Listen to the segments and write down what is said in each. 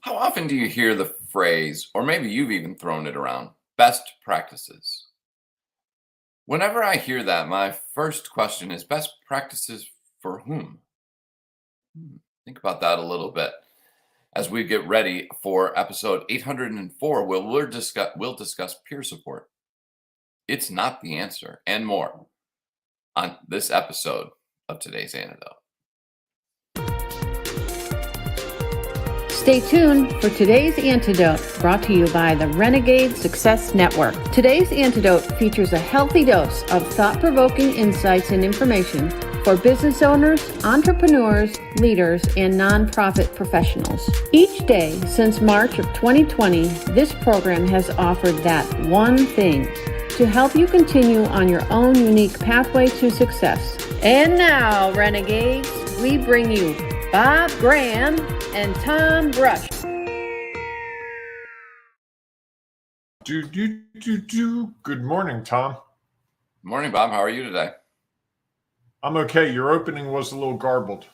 How often do you hear the phrase, or maybe you've even thrown it around, best practices? Whenever I hear that, my first question is best practices for whom? Think about that a little bit as we get ready for episode 804, where we'll discuss peer support. It's not the answer, and more on this episode of today's Antidote. Stay tuned for today's Antidote, brought to you by the Renegade Success Network. Today's Antidote features a healthy dose of thought-provoking insights and information for business owners, entrepreneurs, leaders, and nonprofit professionals. Each day since March of 2020, this program has offered that one thing to help you continue on your own unique pathway to success. And now, Renegades, we bring you Bob Graham and Tom Brush. Good morning, Tom. Morning, Bob. How are you today? I'm okay. Your opening was a little garbled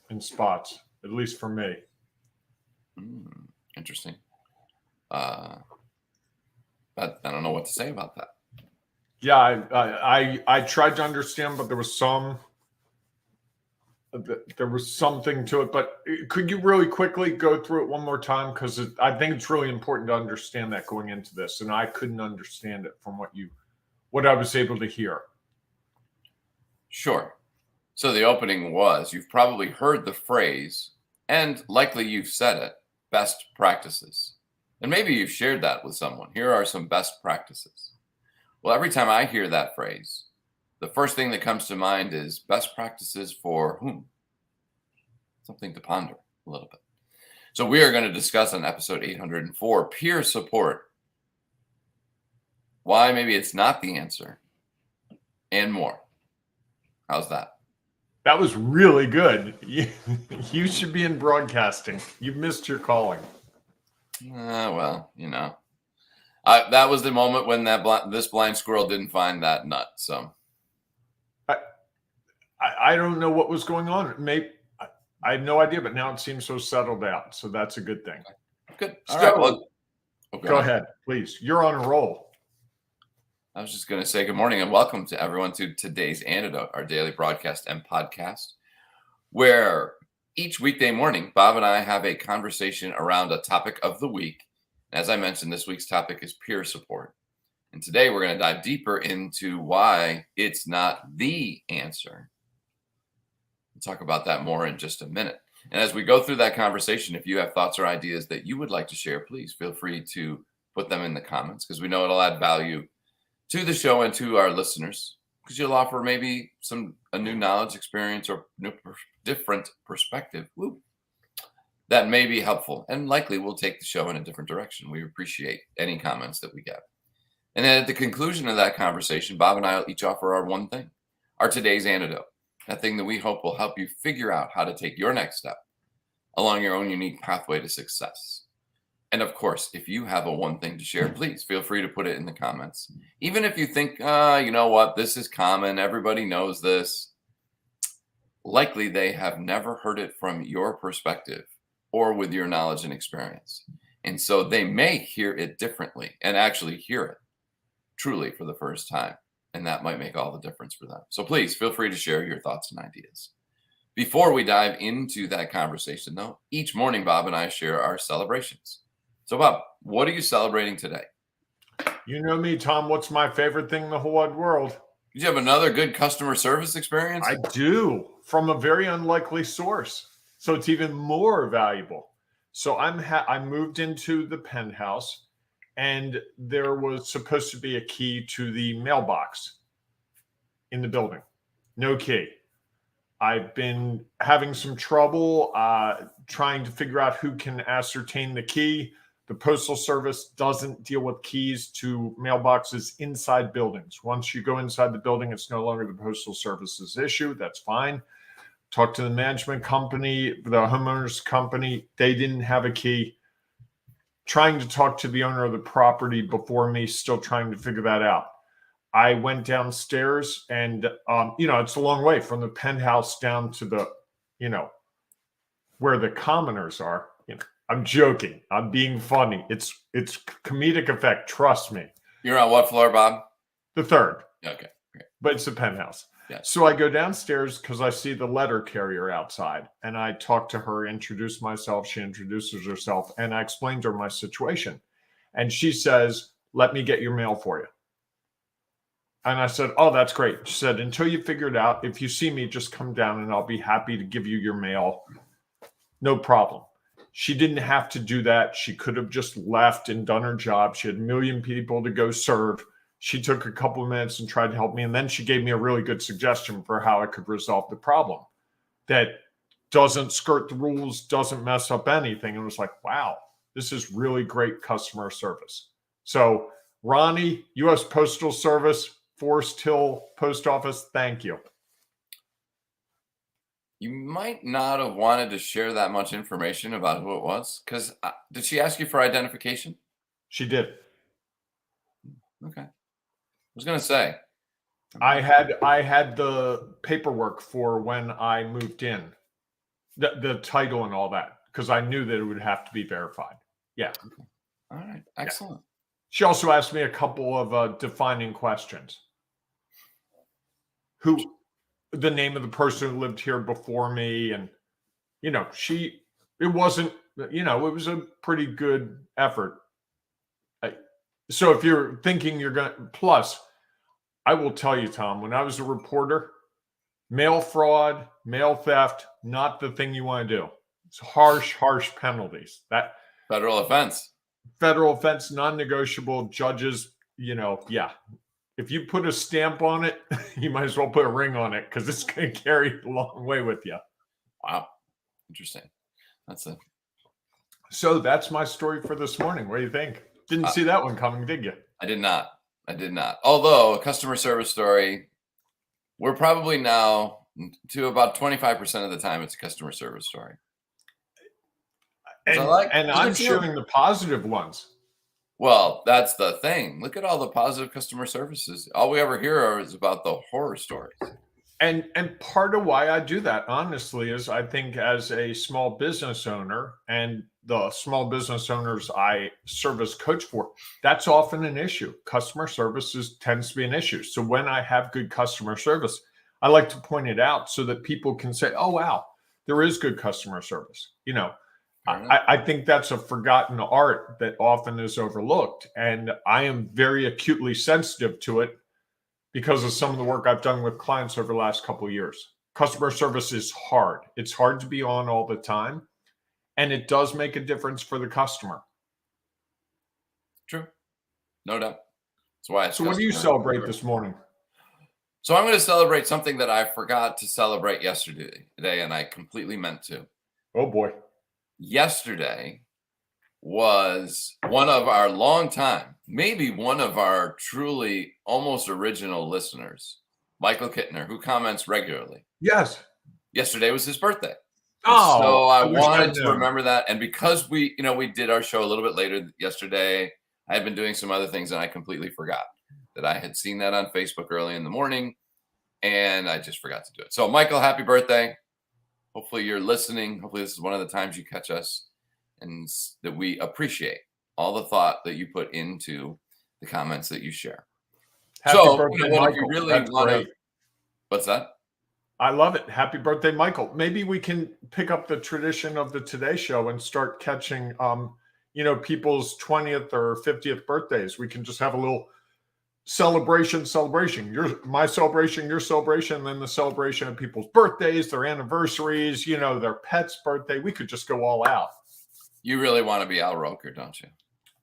in spots, at least for me. Interesting. But I don't know what to say about that. Yeah, I tried to understand, but there was something to it. But could you really quickly go through it one more time? Because I think it's really important to understand that going into this, and I couldn't understand it from what I was able to hear. Sure. So the opening was, you've probably heard the phrase, and likely you've said it, best practices. And maybe you've shared that with someone. Here are some best practices. Well, every time I hear that phrase, the first thing that comes to mind is best practices for whom? Something to ponder a little bit. So we are going to discuss on episode 804, peer support. Why maybe it's not the answer, and more. How's that? That was really good. You should be in broadcasting. You've missed your calling. Well, that was the moment when this blind squirrel didn't find that nut. So I don't know what was going on. I have no idea, but now it seems so settled out. So that's a good thing. Good. All right. Well, go ahead, please. You're on a roll. I was just going to say good morning and welcome to everyone to today's Antidote, our daily broadcast and podcast, where each weekday morning, Bob and I have a conversation around a topic of the week. As I mentioned, this week's topic is peer support. And today we're going to dive deeper into why it's not the answer. We'll talk about that more in just a minute. And as we go through that conversation, if you have thoughts or ideas that you would like to share, please feel free to put them in the comments, because we know it'll add value to the show and to our listeners, because you'll offer maybe a new knowledge, experience, or different perspective that may be helpful, and likely will take the show in a different direction. We appreciate any comments that we get. And then at the conclusion of that conversation, Bob and I will each offer our one thing, our today's antidote, that thing that we hope will help you figure out how to take your next step along your own unique pathway to success. And of course, if you have a one thing to share, please feel free to put it in the comments. Even if you think, you know what, this is common, everybody knows this. Likely they have never heard it from your perspective or with your knowledge and experience. And so they may hear it differently and actually hear it truly for the first time. And that might make all the difference for them. So please feel free to share your thoughts and ideas. Before we dive into that conversation, though, each morning Bob and I share our celebrations. So, Bob, what are you celebrating today? You know me, Tom. What's my favorite thing in the whole wide world? Did you have another good customer service experience? I do, from a very unlikely source. So it's even more valuable. So I moved into the penthouse, and there was supposed to be a key to the mailbox in the building. No key. I've been having some trouble trying to figure out who can ascertain the key. The Postal Service doesn't deal with keys to mailboxes inside buildings. Once you go inside the building, it's no longer the Postal Service's issue. That's fine. Talk to the management company, the homeowners company. They didn't have a key. Trying to talk to the owner of the property before me, still trying to figure that out. I went downstairs and, it's a long way from the penthouse down to the, where the commoners are. I'm joking. I'm being funny. It's comedic effect. Trust me. You're on what floor, Bob? The third. Okay. But it's a penthouse. Yes. So I go downstairs because I see the letter carrier outside, and I talk to her, introduce myself. She introduces herself, and I explain to her my situation. And she says, "Let me get your mail for you." And I said, "Oh, that's great." She said, "Until you figure it out, if you see me, just come down and I'll be happy to give you your mail. No problem." She didn't have to do that. She could have just left and done her job. She had a million people to go serve. She took a couple of minutes and tried to help me. And then she gave me a really good suggestion for how I could resolve the problem that doesn't skirt the rules, doesn't mess up anything. And it was like, wow, this is really great customer service. So Ronnie, U.S. Postal Service, Forest Hill Post Office, thank you. You might not have wanted to share that much information about who it was, because did she ask you for identification? She did. Okay. I was going to say. I had the paperwork for when I moved in, the title and all that, because I knew that it would have to be verified. Yeah. Okay. All right. Excellent. Yeah. She also asked me a couple of defining questions. The name of the person who lived here before me, and it wasn't, it was a pretty good effort. So if you're thinking you're going to, plus, I will tell you, Tom, when I was a reporter, mail fraud, mail theft, not the thing you want to do. It's harsh penalties. That federal offense, non-negotiable. Judges, yeah. If you put a stamp on it, you might as well put a ring on it, because it's going to carry a long way with you. Wow. Interesting. That's it. So that's my story for this morning. What do you think? Didn't see that one coming, did you? I did not. Although a customer service story, we're probably now to about 25% of the time it's a customer service story. And I'm sharing the positive ones. Well, that's the thing. Look at all the positive customer services. All we ever hear is about the horror stories. And part of why I do that, honestly, is I think as a small business owner, and the small business owners I service coach for, that's often an issue. Customer service tends to be an issue. So when I have good customer service, I like to point it out so that people can say, "Oh, wow, there is good customer service." I think that's a forgotten art that often is overlooked. And I am very acutely sensitive to it because of some of the work I've done with clients over the last couple of years. Customer service is hard. It's hard to be on all the time. And it does make a difference for the customer. True. No doubt. That's why. So what do you celebrate this morning? So I'm going to celebrate something that I forgot to celebrate yesterday, and I completely meant to. Oh, boy. Yesterday was one of our longtime, maybe one of our truly almost original listeners, Michael Kittner, who comments regularly. Yes. Yesterday was his birthday. Oh, so I wanted to remember that. And because we did our show a little bit later yesterday, I had been doing some other things and I completely forgot that I had seen that on Facebook early in the morning, and I just forgot to do it. So Michael, happy birthday. Hopefully you're listening. Hopefully this is one of the times you catch us, and that we appreciate all the thought that you put into the comments that you share. Happy birthday, Michael. If you really want to, what's that? I love it. Happy birthday, Michael. Maybe we can pick up the tradition of the Today Show and start catching, people's 20th or 50th birthdays. We can just have a little celebration. My celebration, your celebration, and then the celebration of people's birthdays, their anniversaries, their pet's birthday. We could just go all out. You really want to be Al Roker, don't you?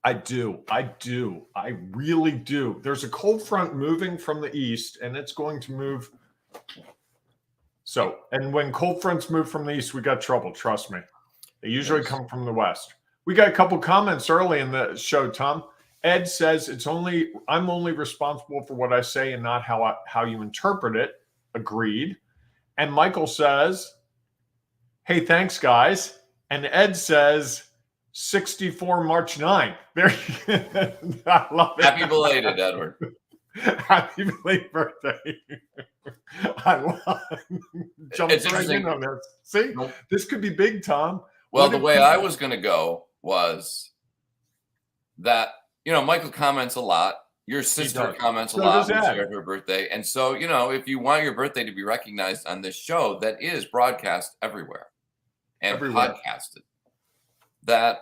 I do. I really do. There's a cold front moving from the east, and it's going to move. So, and when cold fronts move from the east, we got trouble. Trust me. They usually come from the west. We got a couple comments early in the show, Tom. Ed says I'm only responsible for what I say and not how you interpret it. Agreed. And Michael says, "Hey, thanks, guys." And Ed says, 64 March 9th. I love it. Happy belated, Edward. Happy belated birthday. I love jumps right in on this. See, this could be big, Tom. Well, the way I was going to go was that, Michael comments a lot. Your sister does. comments a So lot. does We Ed. shared her birthday. And so, if you want your birthday to be recognized on this show that is broadcast everywhere and Everywhere. podcasted, that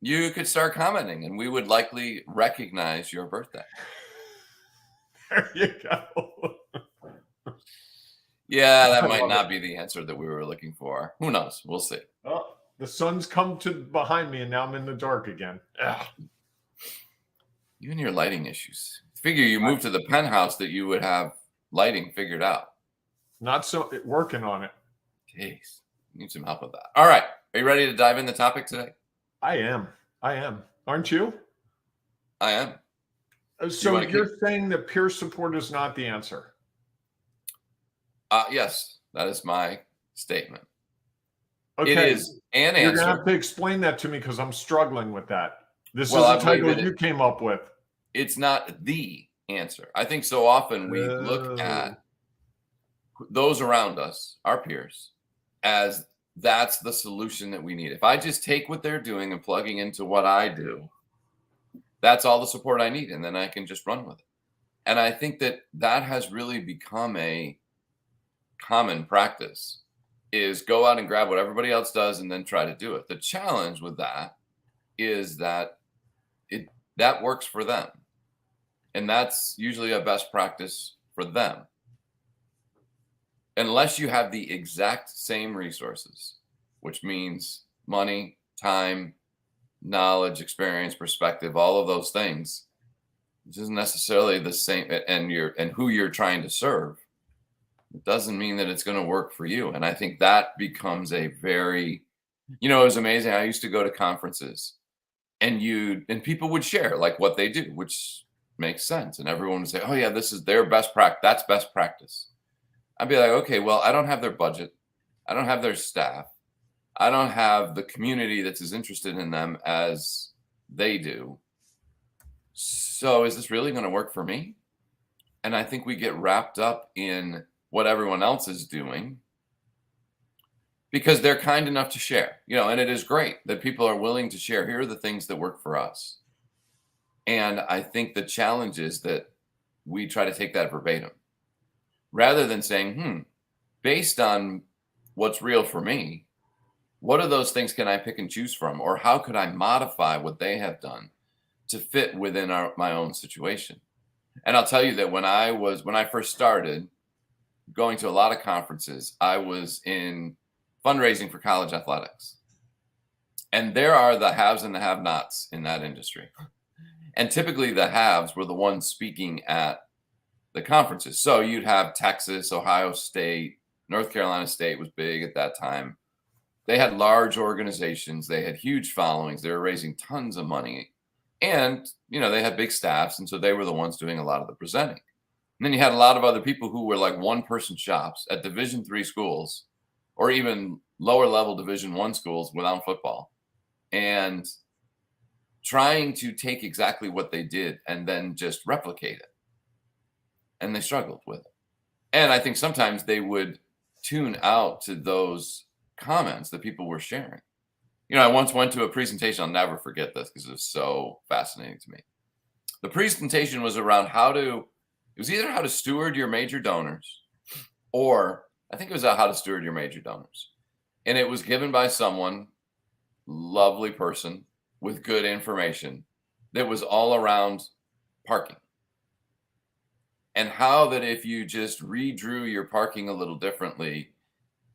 you could start commenting and we would likely recognize your birthday. There you go. Yeah, that I might love not it. be the answer that we were looking for. Who knows? We'll see. Oh, the sun's come to behind me, and now I'm in the dark again. Ugh. You and your lighting issues. Figure you moved to the penthouse that you would have lighting figured out. Not so working on it. Jeez, need some help with that. All right. Are you ready to dive into the topic today? I am. Aren't you? I am. So you're saying that peer support is not the answer? Yes, that is my statement. Okay. It is an You're answer. going to have to explain that to me because I'm struggling with that. This Well, is I a believe title you came up with. It's not the answer. I think so often we look at those around us, our peers, as that's the solution that we need. If I just take what they're doing and plugging into what I do, that's all the support I need, and then I can just run with it. And I think that has really become a common practice, is go out and grab what everybody else does and then try to do it. The challenge with that is that that works for them. And that's usually a best practice for them. Unless you have the exact same resources, which means money, time, knowledge, experience, perspective, all of those things, which isn't necessarily the same, and who you're trying to serve, it doesn't mean that it's going to work for you. And I think that becomes a very, it was amazing. I used to go to conferences and people would share like what they do, which makes sense. And everyone would say, oh yeah, this is their best practice. That's best practice. I'd be like, okay, well, I don't have their budget. I don't have their staff. I don't have the community that's as interested in them as they do. So is this really going to work for me? And I think we get wrapped up in what everyone else is doing because they're kind enough to share, and it is great that people are willing to share. Here are the things that work for us. And I think the challenge is that we try to take that verbatim rather than saying, based on what's real for me, what of those things can I pick and choose from? Or how could I modify what they have done to fit within my own situation? And I'll tell you that when I first started going to a lot of conferences, I was in fundraising for college athletics. And there are the haves and the have-nots in that industry. And typically the haves were the ones speaking at the conferences. So you'd have Texas, Ohio State, North Carolina State was big at that time. They had large organizations. They had huge followings. They were raising tons of money. And, they had big staffs. And so they were the ones doing a lot of the presenting. And then you had a lot of other people who were like one-person shops at Division III schools or even lower level Division I schools without football. And trying to take exactly what they did and then just replicate it. And they struggled with it. And I think sometimes they would tune out to those comments that people were sharing. I once went to a presentation. I'll never forget this because it was so fascinating to me. The presentation was around it was either how to steward your major donors, or I think it was how to steward your major donors. And it was given by someone, lovely person with good information, that was all around parking. And how that if you just redrew your parking a little differently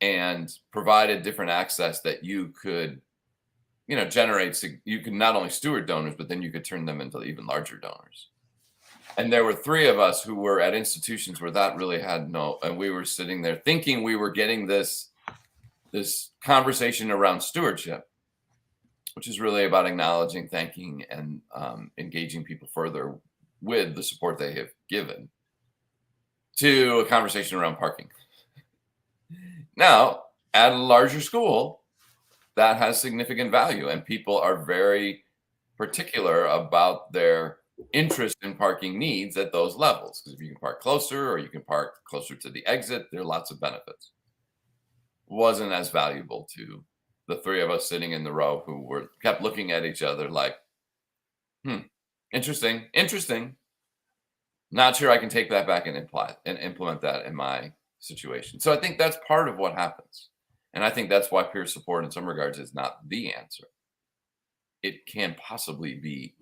and provided different access, that you could, you could not only steward donors, but then you could turn them into even larger donors. And there were three of us who were at institutions where that really had and we were sitting there thinking we were getting this conversation around stewardship, which is really about acknowledging, thanking, and engaging people further with the support they have given, to a conversation around parking. Now, at a larger school, that has significant value, and people are very particular about their interest in parking needs at those levels. Because if you can park closer or you can park closer to the exit, there are lots of benefits. Wasn't as valuable to the three of us sitting in the row who kept looking at each other like, interesting. Not sure I can take that back and implement that in my situation. So I think that's part of what happens. And I think that's why peer support in some regards is not the answer. It can possibly be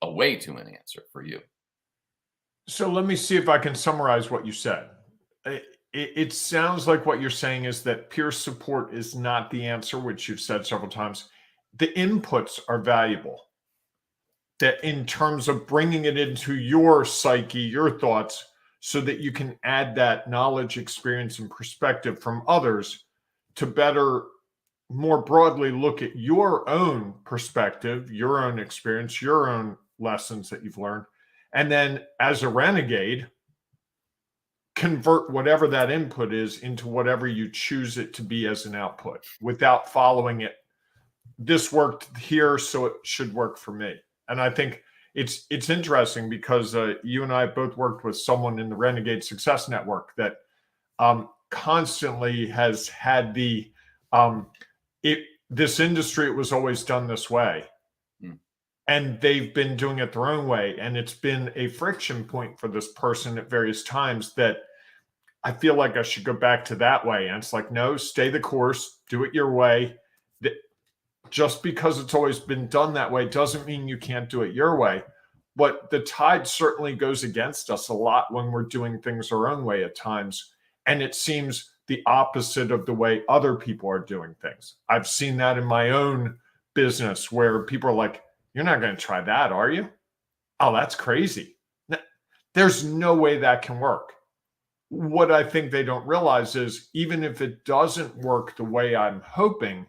a way to an answer for you. So let me see if I can summarize what you said. It sounds like what you're saying is that peer support is not the answer, which you've said several times. The inputs are valuable. That in terms of bringing it into your psyche, your thoughts, so that you can add that knowledge, experience, and perspective from others to better, more broadly look at your own perspective, your own experience, your own lessons that you've learned. And then as a renegade, convert whatever that input is into whatever you choose it to be as an output without following it. This worked here, so it should work for me. And I think it's interesting because you and I both worked with someone in the Renegade Success Network that constantly has had this industry, it was always done this way. And they've been doing it their own way. And it's been a friction point for this person at various times that I feel like I should go back to that way. And it's like, no, stay the course, do it your way. Just because it's always been done that way doesn't mean you can't do it your way. But the tide certainly goes against us a lot when we're doing things our own way at times. And it seems the opposite of the way other people are doing things. I've seen that in my own business where people are like, you're not going to try that, are you? Oh, that's crazy. There's no way that can work. What I think they don't realize is even if it doesn't work the way I'm hoping,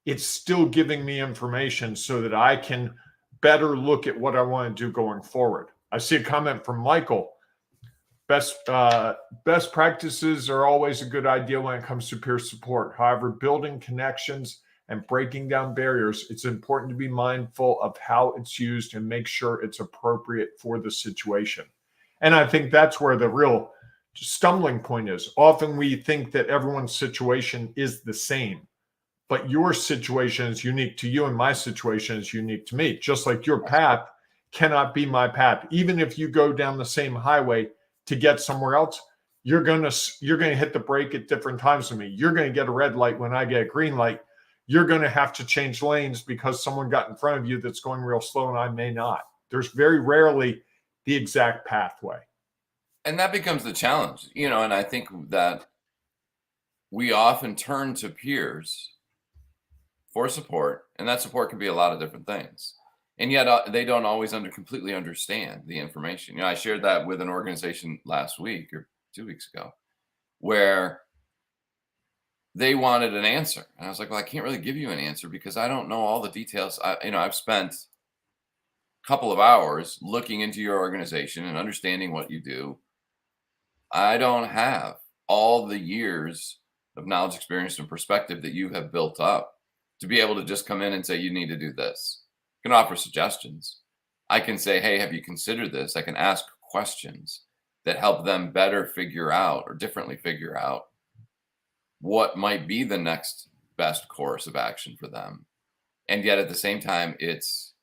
it's still giving me information so that I can better look at what I want to do going forward. I see a comment from Michael. Best practices are always a good idea when it comes to peer support. However, building connections and breaking down barriers, it's important to be mindful of how it's used and make sure it's appropriate for the situation. And I think that's where the real stumbling point is. Often we think that everyone's situation is the same, but your situation is unique to you and my situation is unique to me. Just like your path cannot be my path. Even if you go down the same highway to get somewhere else, you're gonna hit the brake at different times than me. You're gonna get a red light when I get a green light. You're going to have to change lanes because someone got in front of you that's going real slow and I may not. There's very rarely the exact pathway. And that becomes the challenge, and I think that we often turn to peers for support, and that support can be a lot of different things. And yet they don't always completely understand the information. I shared that with an organization last week or 2 weeks ago where they wanted an answer. And I was like, well, I can't really give you an answer because I don't know all the details. I've spent a couple of hours looking into your organization and understanding what you do. I don't have all the years of knowledge, experience, and perspective that you have built up to be able to just come in and say, you need to do this. I can offer suggestions. I can say, hey, have you considered this? I can ask questions that help them better figure out or differently figure out what might be the next best course of action for them. And yet at the same time, it's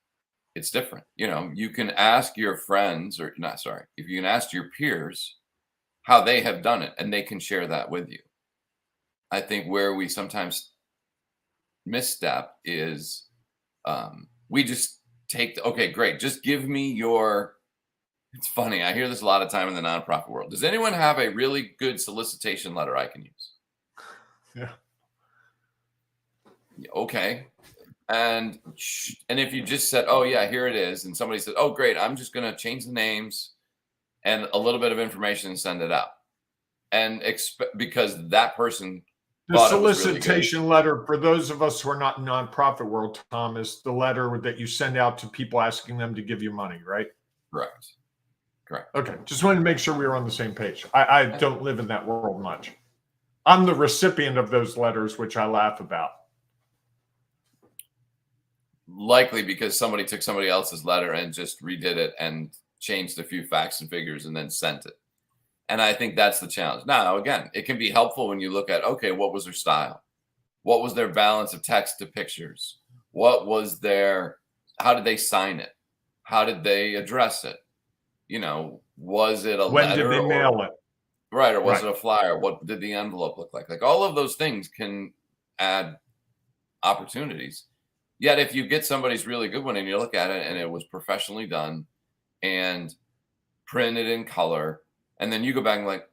different. You can ask your friends if you can ask your peers how they have done it and they can share that with you. I think where we sometimes misstep is we just take okay, great. Just give me it's funny. I hear this a lot of time in the nonprofit world. Does anyone have a really good solicitation letter I can use? Yeah. Okay. And if you just said, oh yeah, here it is. And somebody said, oh great, I'm just going to change the names and a little bit of information and send it out. And because that person the solicitation really letter for those of us who are not in nonprofit world, Tom, is the letter that you send out to people asking them to give you money, right? Correct. Okay. Just wanted to make sure we were on the same page. I don't live in that world much. I'm the recipient of those letters, which I laugh about. Likely because somebody took somebody else's letter and just redid it and changed a few facts and figures and then sent it. And I think that's the challenge. Now, again, it can be helpful when you look at, okay, what was their style? What was their balance of text to pictures? What was their, how did they sign it? How did they address it? Was it a When did letter they mail it? right, or was Right. it a flyer? What did the envelope look like? Like all of those things can add opportunities. Yet if you get somebody's really good one and you look at it and it was professionally done and printed in color, and then you go back and like,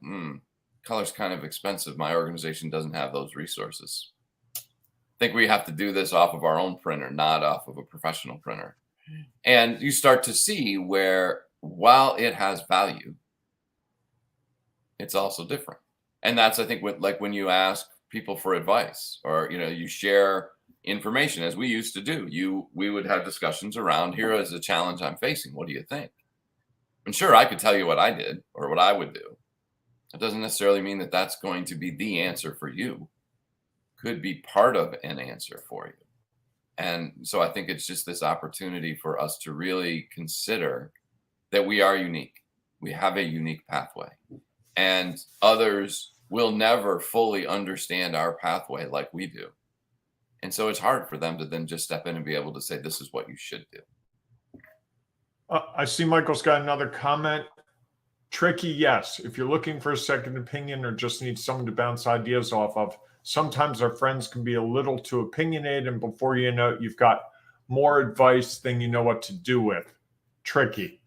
color's kind of expensive. My organization doesn't have those resources. I think we have to do this off of our own printer, not off of a professional printer. And you start to see where, while it has value, it's also different. And that's, I think, what, like when you ask people for advice, or you share information, as we used to do. We would have discussions around, here is a challenge I'm facing. What do you think? And sure, I could tell you what I did or what I would do. It doesn't necessarily mean that that's going to be the answer for you. Could be part of an answer for you. And so I think it's just this opportunity for us to really consider that we are unique. We have a unique pathway, and others will never fully understand our pathway like we do. And so it's hard for them to then just step in and be able to say, this is what you should do. I see Michael's got another comment. Tricky, yes. If you're looking for a second opinion or just need someone to bounce ideas off of, sometimes our friends can be a little too opinionated, and before you know it, you've got more advice than you know what to do with. Tricky.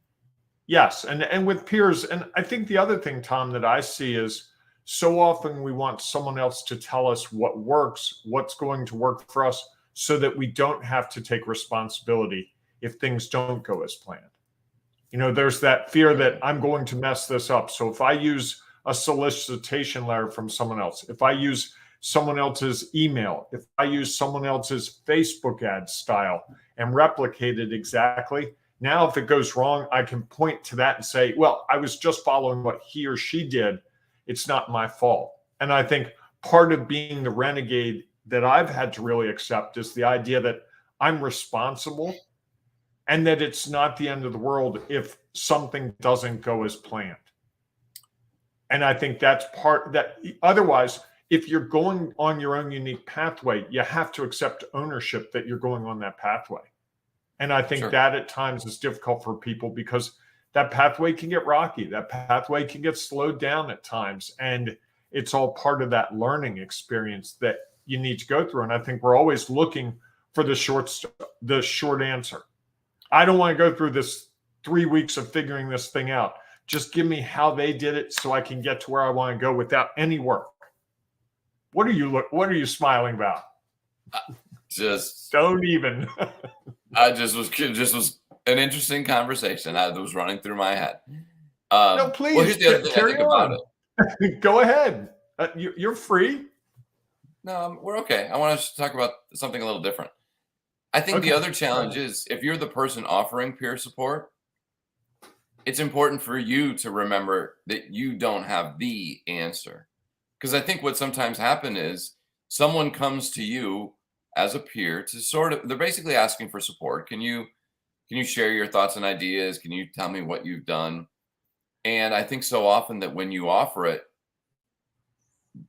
Yes, and with peers, and I think the other thing, Tom, that I see is so often we want someone else to tell us what works, what's going to work for us, so that we don't have to take responsibility if things don't go as planned. There's that fear that I'm going to mess this up. So if I use a solicitation letter from someone else, if I use someone else's email, if I use someone else's Facebook ad style and replicate it exactly, now if it goes wrong, I can point to that and say, well, I was just following what he or she did. It's not my fault. And I think part of being the renegade that I've had to really accept is the idea that I'm responsible, and that it's not the end of the world if something doesn't go as planned. And I think that's part that, otherwise, if you're going on your own unique pathway, you have to accept ownership that you're going on that pathway. And I think that at times is difficult for people, because that pathway can get rocky. That pathway can get slowed down at times. And it's all part of that learning experience that you need to go through. And I think we're always looking for the short answer. I don't want to go through this 3 weeks of figuring this thing out. Just give me how they did it so I can get to where I want to go without any work. What are you smiling about? Just don't even. I just was an interesting conversation that was running through my head. No, please, well, here's the other thing I think about it. Go ahead. You're free. No, we're okay. I want to talk about something a little different. I think the other challenge is, if you're the person offering peer support, it's important for you to remember that you don't have the answer. Because I think what sometimes happens is someone comes to you as a peer to they're basically asking for support. Can you share your thoughts and ideas? Can you tell me what you've done? And I think so often that when you offer it,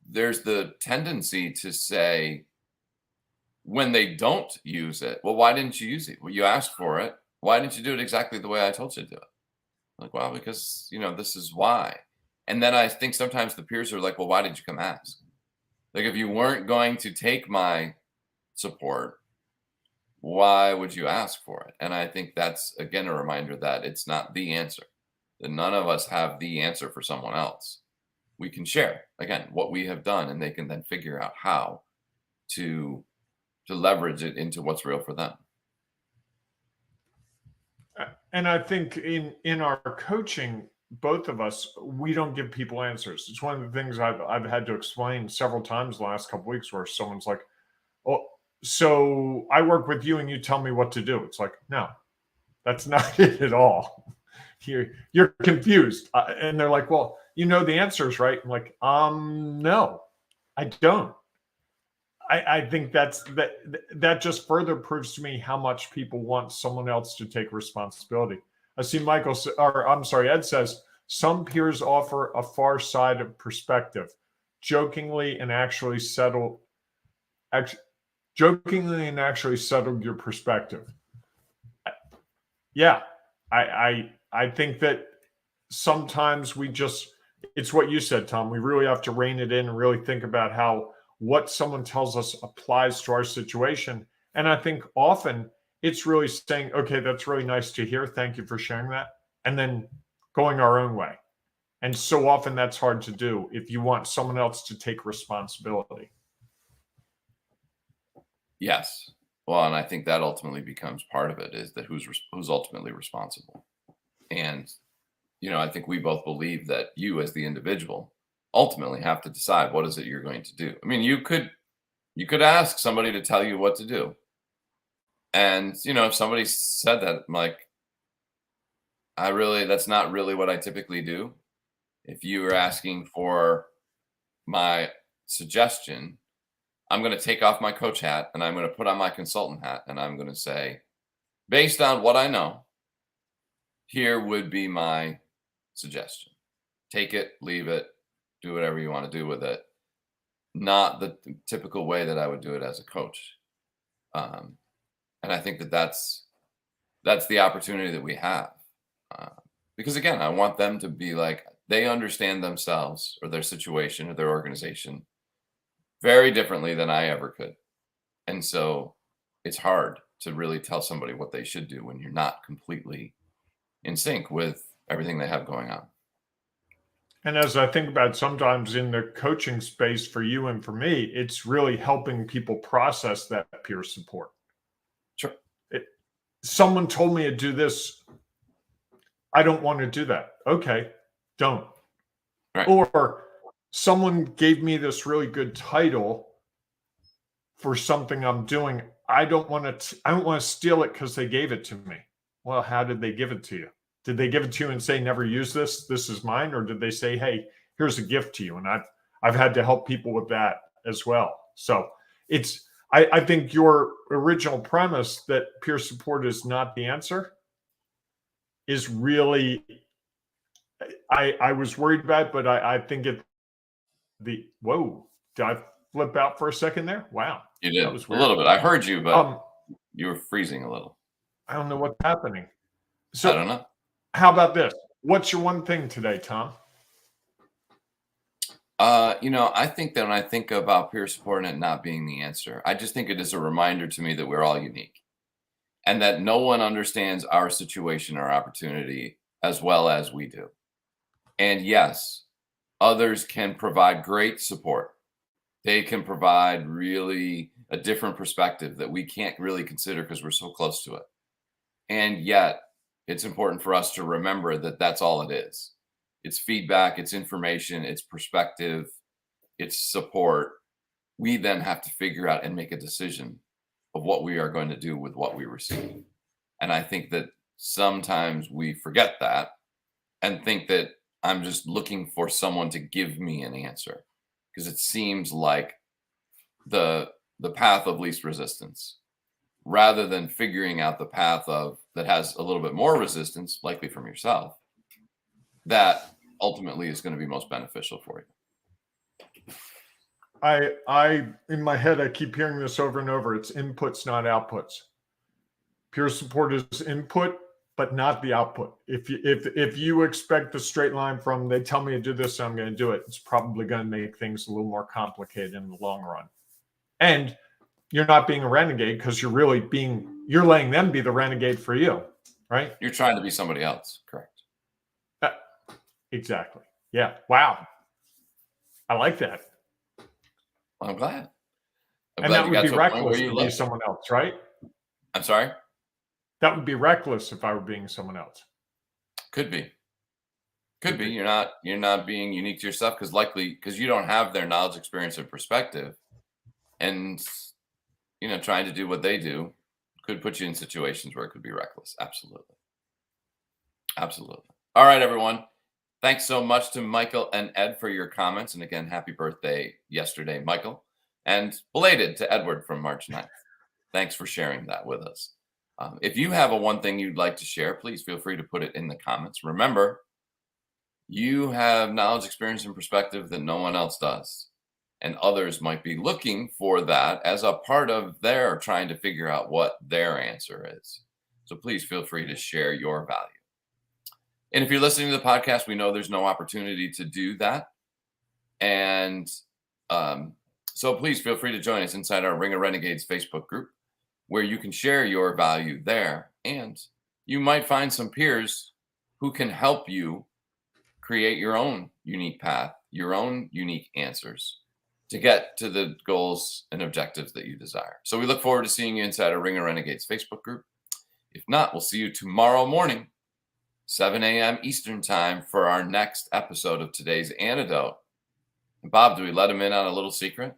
there's the tendency to say, when they don't use it, well, why didn't you use it? Well, you asked for it. Why didn't you do it exactly the way I told you to do it? Like, well, because, this is why. And then I think sometimes the peers are like, well, why did you come ask? Like, if you weren't going to take my support, why would you ask for it? And I think that's, again, a reminder that it's not the answer, that none of us have the answer for someone else. We can share, again, what we have done, and they can then figure out how to leverage it into what's real for them. And I think in our coaching, both of us, we don't give people answers. It's one of the things I've had to explain several times the last couple of weeks, where someone's like, "Oh, so I work with you and you tell me what to do." It's like, no, that's not it at all. You're confused. And they're like, "Well, you know the answers, right?" I'm like, no, I don't. I think that just further proves to me how much people want someone else to take responsibility. I see Ed says, some peers offer a far side of perspective, jokingly and actually settle actually jokingly and actually settled your perspective. Yeah, I think that sometimes it's what you said, Tom. We really have to rein it in and really think about how what someone tells us applies to our situation. And I think often it's really saying, okay, that's really nice to hear. Thank you for sharing that. And then going our own way. And so often that's hard to do if you want someone else to take responsibility. Yes. Well, and I think that ultimately becomes part of it, is that who's ultimately responsible. And I think we both believe that you as the individual ultimately have to decide what is it you're going to do. I mean, you could ask somebody to tell you what to do. And, if somebody said that, I'm like, that's not really what I typically do. If you are asking for my suggestion, I'm going to take off my coach hat and I'm going to put on my consultant hat, and I'm going to say, based on what I know, here would be my suggestion. Take it, leave it, do whatever you want to do with it. Not the typical way that I would do it as a coach. And I think that that's the opportunity that we have. Because again, I want them to be like, they understand themselves or their situation or their organization very differently than I ever could. And so it's hard to really tell somebody what they should do when you're not completely in sync with everything they have going on. And as I think about sometimes in the coaching space for you and for me, it's really helping people process that peer support. Sure. Someone told me to do this. I don't want to do that. Okay, don't. Right. Or someone gave me this really good title for something I'm doing. I don't want to steal it because they gave it to me. Well, how did they give it to you? Did they give it to you and say, never use this? This is mine. Or did they say, hey, here's a gift to you? And I've had to help people with that as well. So I think your original premise that peer support is not the answer is really, I was worried about it, but I think whoa, did I flip out for a second there? Wow. You did. That was a weird. little bit. I heard you, but you were freezing a little. I don't know what's happening. So I don't know. How about this? What's your one thing today, Tom? I think that when I think about peer support and it not being the answer, I just think it is a reminder to me that we're all unique and that no one understands our situation or opportunity as well as we do. And yes, others can provide great support. They can provide really a different perspective that we can't really consider because we're so close to it. And yet, it's important for us to remember that that's all it is. It's feedback, it's information, it's perspective, it's support. We then have to figure out and make a decision of what we are going to do with what we receive. And I think that sometimes we forget that and think that I'm just looking for someone to give me an answer, because it seems like the path of least resistance, rather than figuring out the path that has a little bit more resistance, likely from yourself, that ultimately is going to be most beneficial for you. I in my head, I keep hearing this over and over. It's inputs, not outputs. Peer support is input, but not the output. If you expect a straight line from they tell me to do this, so I'm going to do it, it's probably going to make things a little more complicated in the long run. And you're not being a renegade because you're letting them be the renegade for you, right? You're trying to be somebody else, correct? Exactly. Yeah. Wow. I like that. Well, I'm glad. And that would be reckless to be someone else, right? I'm sorry? That would be reckless if I were being someone else. Could be. You're not being unique to yourself because you don't have their knowledge, experience, and perspective. And trying to do what they do could put you in situations where it could be reckless. Absolutely. All right, everyone. Thanks so much to Michael and Ed for your comments. And again, happy birthday yesterday, Michael. And belated to Edward from March 9th. Thanks for sharing that with us. If you have a one thing you'd like to share, please feel free to put it in the comments. Remember, you have knowledge, experience, and perspective that no one else does. And others might be looking for that as a part of their trying to figure out what their answer is. So please feel free to share your value. And if you're listening to the podcast, we know there's no opportunity to do that. And so please feel free to join us inside our Ring of Renegades Facebook group, where you can share your value there. And you might find some peers who can help you create your own unique path, your own unique answers to get to the goals and objectives that you desire. So we look forward to seeing you inside our Ring of Renegades Facebook group. If not, we'll see you tomorrow morning, 7 a.m. Eastern time, for our next episode of Today's Antidote. And Bob, do we let him in on a little secret?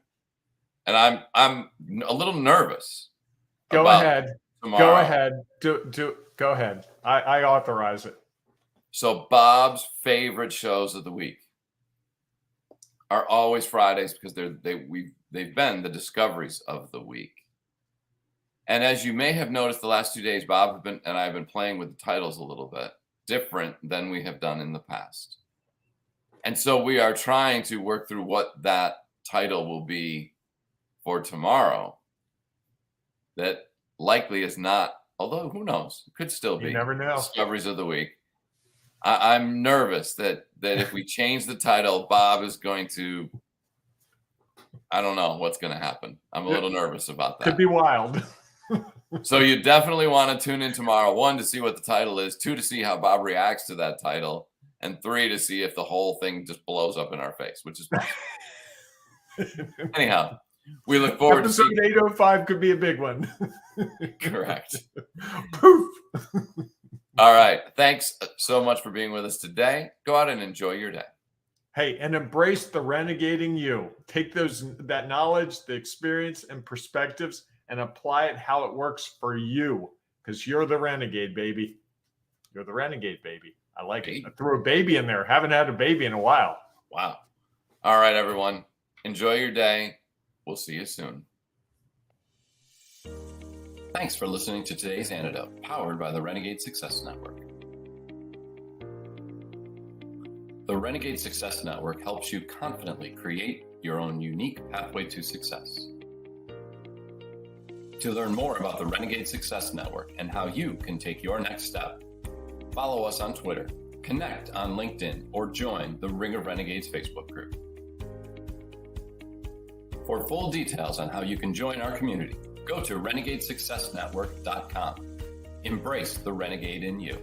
And I'm a little nervous. Go ahead. Tomorrow. Go ahead. Go ahead. I authorize it. So Bob's favorite shows of the week are always Fridays because they've been the discoveries of the week. And as you may have noticed the last 2 days, Bob and I have been playing with the titles a little bit different than we have done in the past. And so we are trying to work through what that title will be for tomorrow. That likely is not, although who knows, it could still be. You never know. Discoveries of the week. I'm nervous that if we change the title, Bob is going to, I don't know what's going to happen. I'm a little nervous about that. Could be wild. So you definitely want to tune in tomorrow. 1, to see what the title is. 2, to see how Bob reacts to that title. And 3, to see if the whole thing just blows up in our face, which is possible. Anyhow, we look forward to Episode 805 could be a big one. Correct. Poof. All right. Thanks so much for being with us today. Go out and enjoy your day. Hey, and embrace the renegading you. Take that knowledge, the experience, and perspectives and apply it how it works for you, because you're the renegade, baby. You're the renegade, baby. I like it. I threw a baby in there. Haven't had a baby in a while. Wow. All right, everyone. Enjoy your day. We'll see you soon. Thanks for listening to today's Antidote, powered by the Renegade Success Network. The Renegade Success Network helps you confidently create your own unique pathway to success. To learn more about the Renegade Success Network and how you can take your next step, follow us on Twitter, connect on LinkedIn, or join the Ring of Renegades Facebook group. For full details on how you can join our community, go to renegadesuccessnetwork.com. Embrace the renegade in you.